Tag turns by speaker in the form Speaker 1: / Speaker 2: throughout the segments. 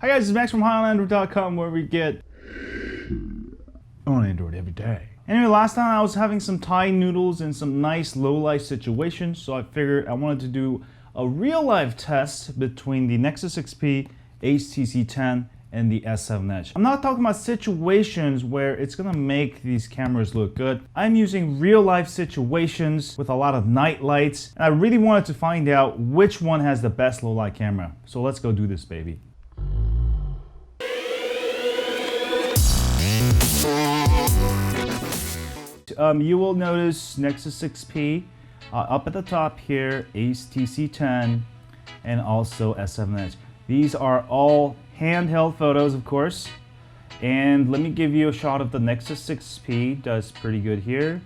Speaker 1: Hi guys, it's Max from HighOnAndroid.com, where we get on Android every day. Anyway, last time I was having some Thai noodles in some nice low-light situations, so I figured I wanted to do a real-life test between the Nexus XP, HTC 10, and the S7 Edge. I'm not talking about situations where it's gonna make these cameras look good. I'm using real-life situations with a lot of night lights, and I really wanted to find out which one has the best low-light camera. So let's go do this, baby. You will notice Nexus XP up at the top here, HTC 10, and also S7 Edge. These are all handheld photos, of course. And let me give you a shot of the Nexus XP. Does pretty good here.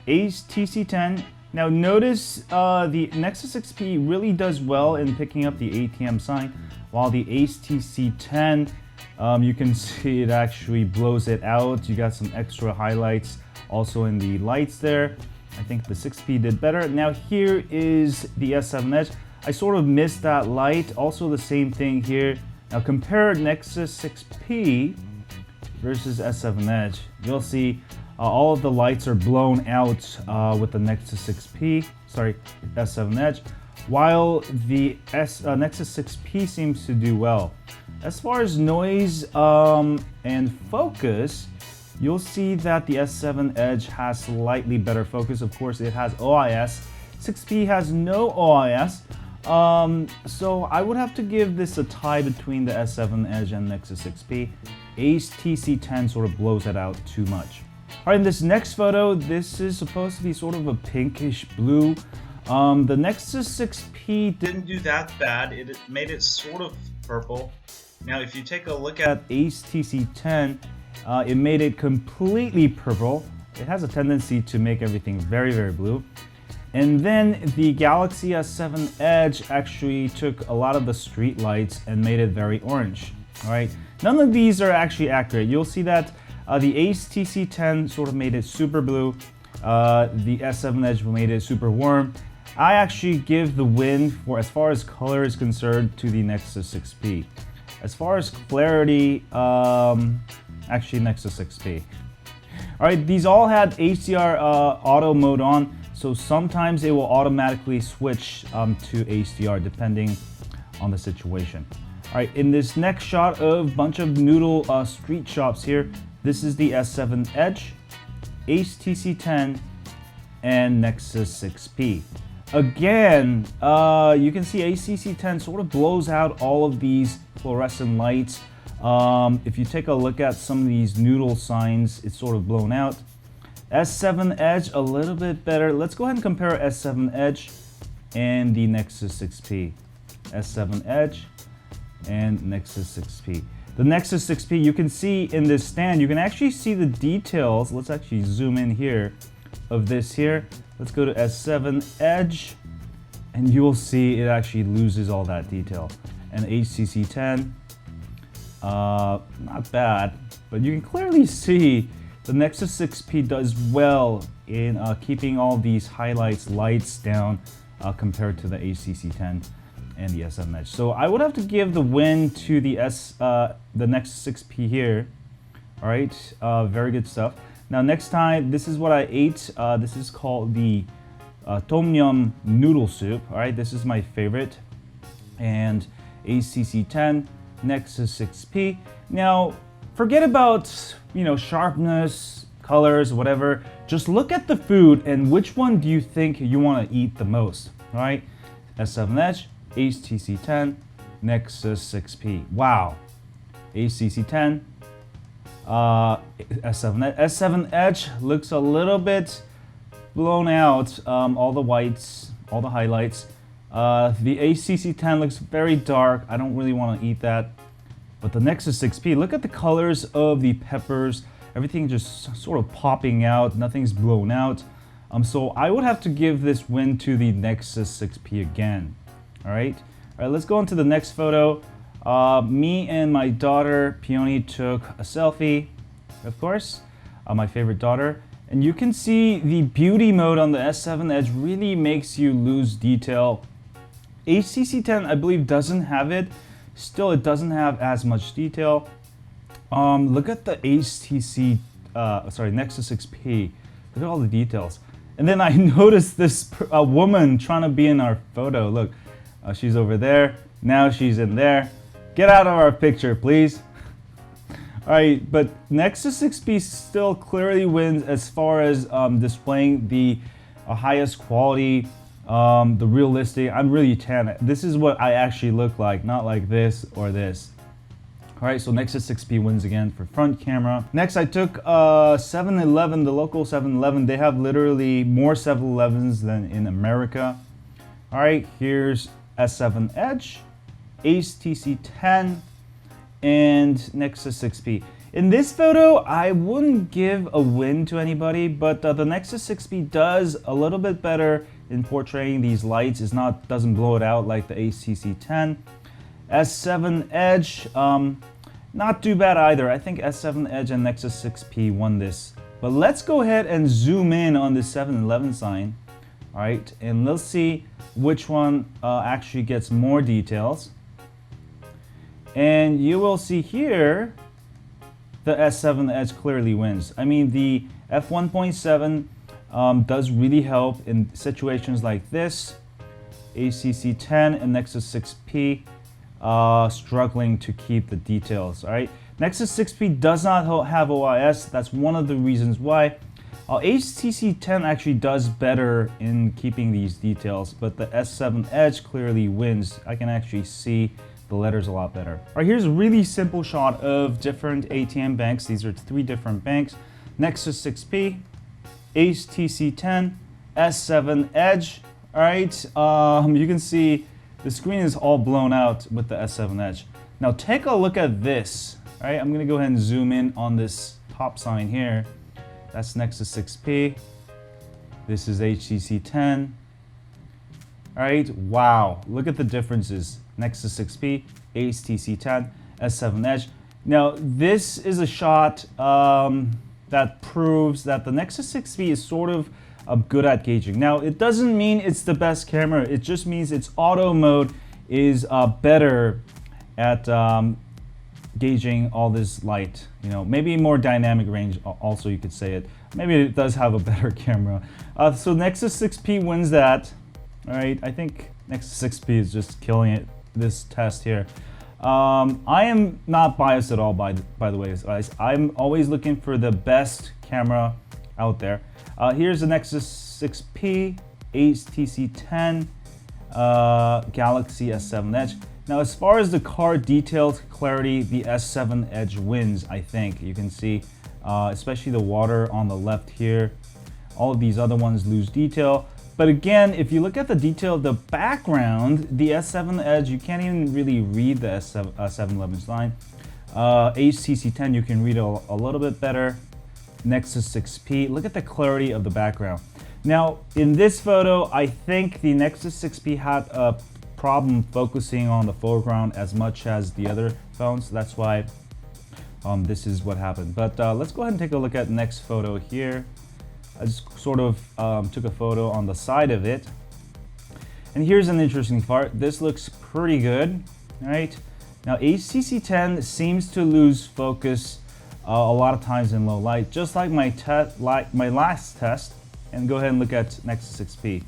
Speaker 1: HTC 10. Now notice the Nexus XP really does well in picking up the ATM sign, while the HTC 10, you can see it actually blows it out. You got some extra highlights also in the lights there. I think the 6P did better. Now here is the S7 Edge. I sort of missed that light. Also the same thing here. Now compare Nexus 6P versus S7 Edge. You'll see all of the lights are blown out with the Nexus 6P, sorry, S7 Edge, while the Nexus 6P seems to do well. As far as noise and focus, you'll see that the S7 Edge has slightly better focus. Of course, it has OIS. 6P has no OIS. So I would have to give this a tie between the S7 Edge and Nexus 6P. HTC 10 sort of blows it out too much. All right, in this next photo, this is supposed to be sort of a pinkish blue. The Nexus 6P didn't do that bad. It made it sort of purple. Now, if you take a look at HTC 10, it made it completely purple. It has a tendency to make everything very, very blue. And then the Galaxy S7 Edge actually took a lot of the street lights and made it very orange. All right, none of these are actually accurate. You'll see that the HTC 10 sort of made it super blue. The S7 Edge made it super warm. I actually give the win for as far as color is concerned to the Nexus 6P. As far as clarity, actually Nexus 6P. All right, these all had HDR auto mode on, so sometimes it will automatically switch to HDR depending on the situation. All right, in this next shot of bunch of noodle street shops here, this is the S7 Edge, HTC 10, and Nexus 6P. Again, you can see HTC 10 sort of blows out all of these fluorescent lights. If you take a look at some of these noodle signs, it's sort of blown out. S7 Edge, a little bit better. Let's go ahead and compare S7 Edge and the Nexus 6P. S7 Edge and Nexus 6P. The Nexus 6P, you can see in this stand, you can actually see the details. Let's actually zoom in here of this here. Let's go to S7 Edge, and you will see it actually loses all that detail. And HTC 10, not bad, but you can clearly see the Nexus 6P does well in keeping all these highlights, lights down compared to the HTC 10 and the S7 Edge. So I would have to give the win to the Nexus 6P here. All right, very good stuff. Now next time, this is what I ate. This is called the Tom Yum noodle soup. All right, this is my favorite. And HTC 10, Nexus 6P. Now, forget about, sharpness, colors, whatever. Just look at the food and which one do you think you want to eat the most, all right? S7 Edge, HTC 10, Nexus 6P. Wow. HTC 10, S7 Edge looks a little bit blown out, all the whites, all the highlights. The HTC 10 looks very dark. I don't really want to eat that. But the Nexus 6P, look at the colors of the peppers. Everything just sort of popping out. Nothing's blown out. So I would have to give this win to the Nexus 6P again. All right, let's go on to the next photo. Me and my daughter, Peony, took a selfie, of course, my favorite daughter. And you can see the beauty mode on the S7 Edge really makes you lose detail. HTC 10, I believe, doesn't have it. Still, it doesn't have as much detail. Look at the HTC, Nexus 6P. Look at all the details. And then I noticed this woman trying to be in our photo. Look, she's over there. Now she's in there. Get out of our picture, please. All right, but Nexus 6P still clearly wins as far as displaying the highest quality, the realistic. I'm really tan. This is what I actually look like, not like this or this. All right, so Nexus 6P wins again for front camera. Next, I took 7-Eleven, the local 7-Eleven. They have literally more 7-Elevens than in America. All right, here's S7 Edge, HTC 10, and Nexus 6P. In this photo, I wouldn't give a win to anybody, but the Nexus 6P does a little bit better in portraying these lights. Doesn't blow it out like the HTC 10. S7 Edge, not too bad either. I think S7 Edge and Nexus 6P won this. But let's go ahead and zoom in on this 7-Eleven sign. All right, and let's see which one actually gets more details. And you will see here, the S7 Edge clearly wins. I mean, the f1.7 does really help in situations like this. HTC 10 and Nexus 6P struggling to keep the details. All right, Nexus 6P does not have OIS. That's one of the reasons why. HTC 10 actually does better in keeping these details, but the S7 Edge clearly wins. I can actually see the letters a lot better. All right, here's a really simple shot of different ATM banks. These are 3 different banks. Nexus 6P, HTC 10, S7 Edge. All right, you can see the screen is all blown out with the S7 Edge. Now take a look at this. All right, I'm gonna go ahead and zoom in on this top sign here. That's Nexus 6P. This is HTC 10. All right, wow, look at the differences. Nexus 6P, HTC 10, S7 Edge. Now, this is a shot that proves that the Nexus 6P is sort of good at gauging. Now, it doesn't mean it's the best camera. It just means its auto mode is better at gauging all this light. You know, maybe more dynamic range also, you could say it. Maybe it does have a better camera. So Nexus 6P wins that. All right, I think Nexus 6P is just killing it this test here. I am not biased at all, by the way, guys. I'm always looking for the best camera out there. Here's the Nexus 6P, HTC 10, Galaxy S7 Edge. Now, as far as the car detailed clarity, the S7 Edge wins, I think. You can see, especially the water on the left here. All of these other ones lose detail. But again, if you look at the detail of the background, the S7 Edge, you can't even really read the 7-Eleven sign. HTC 10, you can read a little bit better. Nexus 6P, look at the clarity of the background. Now, in this photo, I think the Nexus 6P had a problem focusing on the foreground as much as the other phones. That's why this is what happened. But let's go ahead and take a look at the next photo here. I just sort of took a photo on the side of it. And here's an interesting part. This looks pretty good, right? Now, HTC 10 seems to lose focus a lot of times in low light, just like my last test. And go ahead and look at Nexus 6P.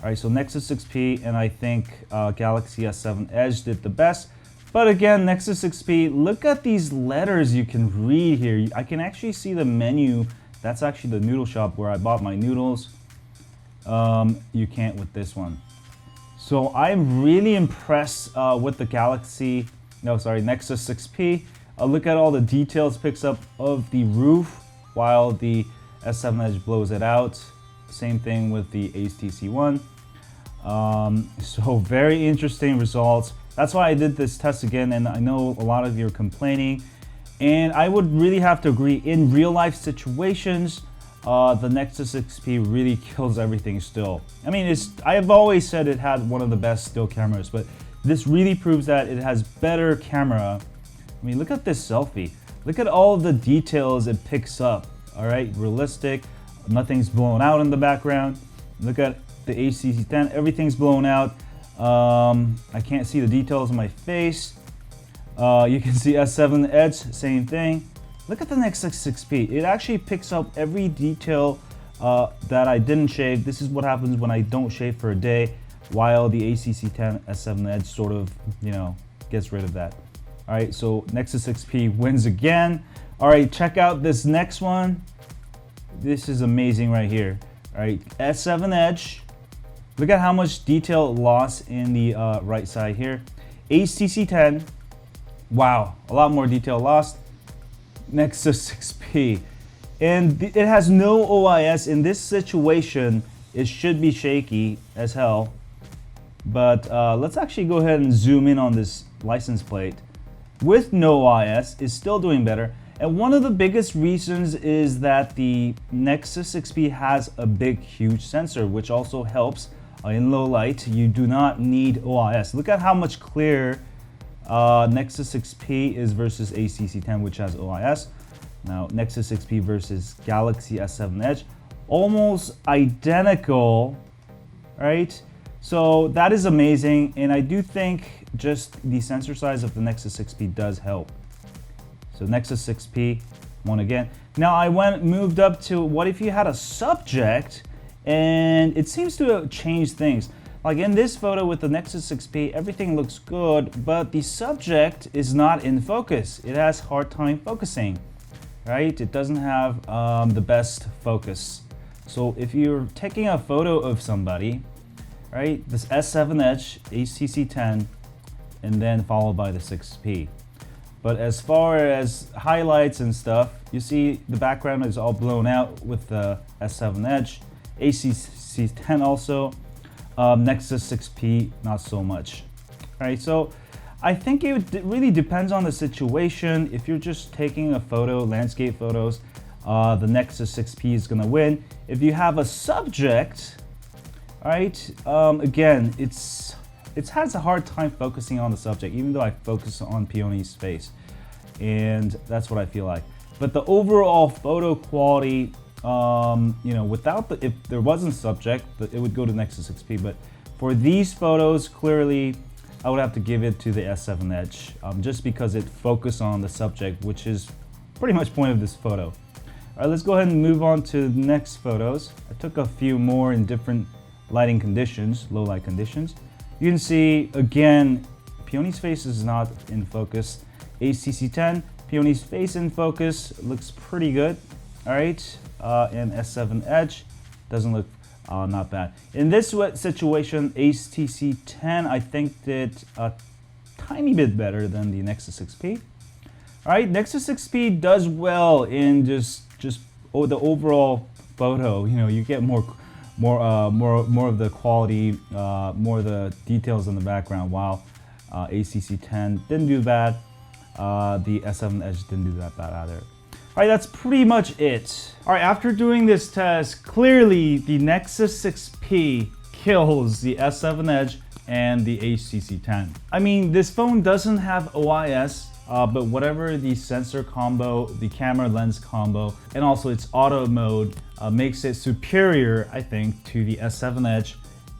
Speaker 1: All right, so Nexus 6P and I think Galaxy S7 Edge did the best. But again, Nexus 6P, look at these letters you can read here. I can actually see the menu. That's actually the noodle shop where I bought my noodles. You can't with this one. So I'm really impressed with the Nexus 6P. Look at all the details picks up of the roof while the S7 Edge blows it out. Same thing with the HTC One. So very interesting results. That's why I did this test again, and I know a lot of you are complaining. And I would really have to agree, in real life situations, the Nexus 6P really kills everything still. I mean, I have always said it had one of the best still cameras, but this really proves that it has better camera. I mean, look at this selfie. Look at all the details it picks up, all right? Realistic, nothing's blown out in the background. Look at the HTC 10, everything's blown out. I can't see the details of my face. You can see S7 Edge, same thing. Look at the Nexus 6P. It actually picks up every detail that I didn't shave. This is what happens when I don't shave for a day, while the A7 S7 Edge sort of, gets rid of that. All right, so Nexus 6P wins again. All right, check out this next one. This is amazing right here. All right, S7 Edge. Look at how much detail lost in the right side here. HTC 10. Wow, a lot more detail lost. Nexus 6P. And it has no OIS. In this situation, it should be shaky as hell. But let's actually go ahead and zoom in on this license plate. With no OIS, it's still doing better. And one of the biggest reasons is that the Nexus 6P has a big, huge sensor, which also helps in low light. You do not need OIS. Look at how much clearer Nexus 6P is versus HTC 10, which has OIS. Now, Nexus 6P versus Galaxy S7 Edge, almost identical, right? So that is amazing, and I do think just the sensor size of the Nexus 6P does help. So Nexus 6P won again. Now I moved up to what if you had a subject, and it seems to change things. Like in this photo with the Nexus 6P, everything looks good, but the subject is not in focus. It has a hard time focusing, right? It doesn't have the best focus. So if you're taking a photo of somebody, right, this S7 Edge, HTC 10, and then followed by the 6P. But as far as highlights and stuff, you see the background is all blown out with the S7 Edge, HTC 10 also, Nexus 6P not so much. All right, so I think it really depends on the situation. If you're just taking a photo, landscape photos, the Nexus 6P is gonna win. If you have a subject, all right, again, it has a hard time focusing on the subject, even though I focus on Peony's face, and that's what I feel like. But the overall photo quality, without if there wasn't subject, it would go to Nexus 6P. But for these photos, clearly, I would have to give it to the S7 Edge, just because it focused on the subject, which is pretty much point of this photo. All right, let's go ahead and move on to the next photos. I took a few more in different lighting conditions, low light conditions. You can see, again, Peony's face is not in focus. HTC 10, Peony's face in focus, looks pretty good. All right, and S7 Edge doesn't look not bad. In this situation, HTC 10, I think did a tiny bit better than the Nexus 6P. All right, Nexus 6P does well in just the overall photo. You get more of the quality, more of the details in the background, while HTC 10 didn't do bad. The S7 Edge didn't do that bad either. All right, that's pretty much it. All right, after doing this test, clearly the Nexus 6P kills the S7 Edge and the HTC 10. I mean, this phone doesn't have OIS, but whatever the sensor combo, the camera lens combo, and also its auto mode makes it superior, I think, to the S7 Edge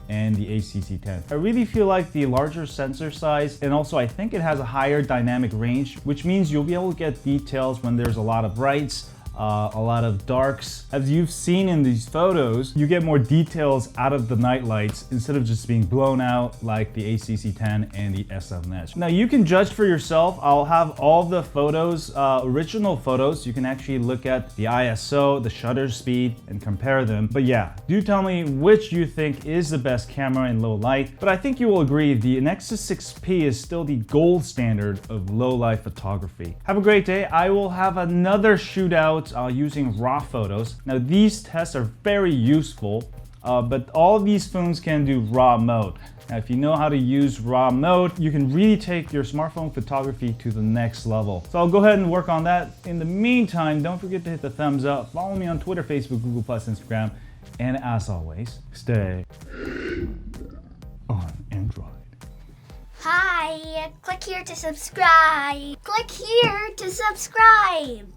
Speaker 1: and the HTC 10. I really feel like the larger sensor size, and also I think it has a higher dynamic range, which means you'll be able to get details when there's a lot of brights, a lot of darks. As you've seen in these photos, you get more details out of the night lights instead of just being blown out like the HTC 10 and the S7 Edge. Now you can judge for yourself. I'll have all the photos, original photos. You can actually look at the ISO, the shutter speed, and compare them. But yeah, do tell me which you think is the best camera in low light. But I think you will agree the Nexus 6P is still the gold standard of low light photography. Have a great day. I will have another shootout using raw photos. Now these tests are very useful, but all these phones can do raw mode. Now if you know how to use raw mode, you can really take your smartphone photography to the next level. So I'll go ahead and work on that. In the meantime, don't forget to hit the thumbs up, follow me on Twitter, Facebook, Google+, Instagram, and as always, stay on Android.
Speaker 2: Hi, click here to subscribe. Click here to subscribe.